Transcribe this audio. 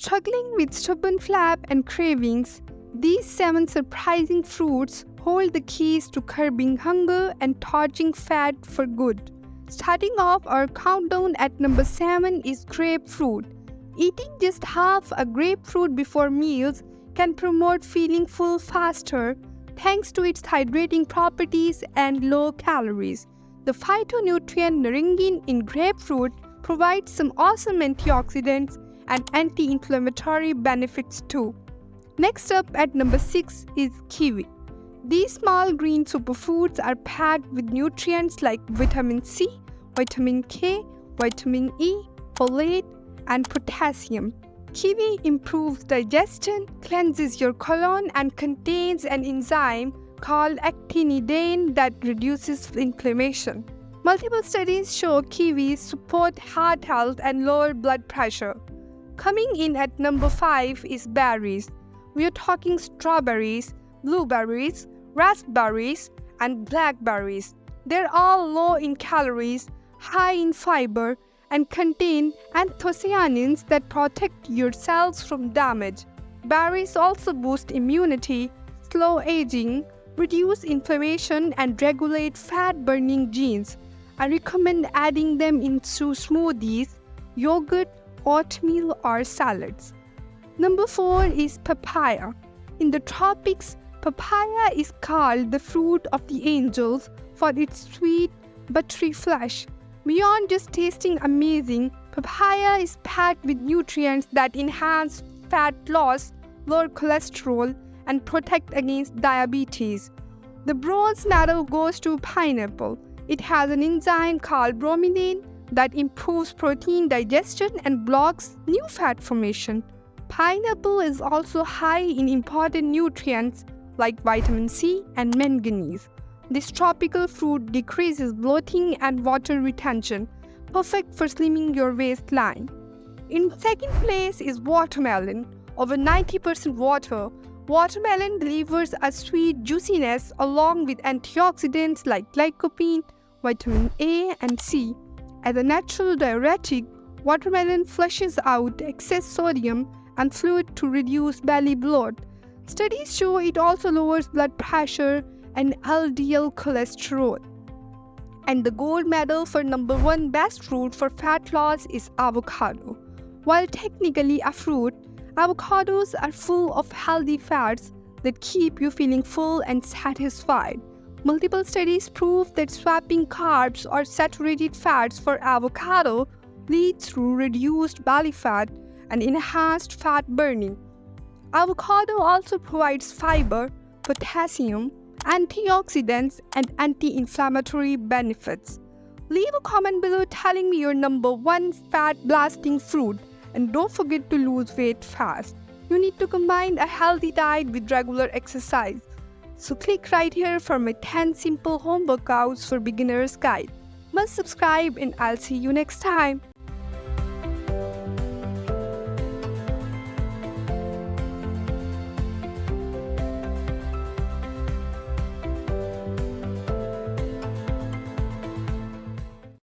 Struggling with stubborn flap and cravings, these 7 surprising fruits hold the keys to curbing hunger and torching fat for good. Starting off our countdown at number 7 is grapefruit. Eating just half a grapefruit before meals can promote feeling full faster thanks to its hydrating properties and low calories. The phytonutrient naringin in grapefruit provides some awesome antioxidants and anti-inflammatory benefits too. Next up at number 6 is kiwi. These small green superfoods are packed with nutrients like vitamin C, vitamin K, vitamin E, folate, and potassium. Kiwi improves digestion, cleanses your colon, and contains an enzyme called actinidine that reduces inflammation. Multiple studies show kiwis support heart health and lower blood pressure. Coming in at number 5 is berries. We are talking strawberries, blueberries, raspberries, and blackberries. They're all low in calories, high in fiber, and contain anthocyanins that protect your cells from damage. Berries also boost immunity, slow aging, reduce inflammation, and regulate fat-burning genes. I recommend adding them into smoothies, yogurt, oatmeal, or salads. Number 4 is papaya. In the tropics, papaya is called the fruit of the angels for its sweet, buttery flesh. Beyond just tasting amazing, papaya is packed with nutrients that enhance fat loss, lower cholesterol, and protect against diabetes. The bronze medal goes to pineapple. It has an enzyme called bromelain that improves protein digestion and blocks new fat formation. Pineapple is also high in important nutrients like vitamin C and manganese. This tropical fruit decreases bloating and water retention, perfect for slimming your waistline. In second place is watermelon. Over 90% water, watermelon delivers a sweet juiciness along with antioxidants like lycopene, vitamin A and C. As a natural diuretic, watermelon flushes out excess sodium and fluid to reduce belly bloat. Studies show it also lowers blood pressure and LDL cholesterol. And the gold medal for number 1 best fruit for fat loss is avocado. While technically a fruit, avocados are full of healthy fats that keep you feeling full and satisfied. Multiple studies prove that swapping carbs or saturated fats for avocado leads to reduced belly fat and enhanced fat burning. Avocado also provides fiber, potassium, antioxidants, and anti-inflammatory benefits. Leave a comment below telling me your number 1 fat-blasting fruit, and don't forget to lose weight fast. You need to combine a healthy diet with regular exercise. So click right here for my 10 simple home workouts for beginners guide. Must subscribe and I'll see you next time.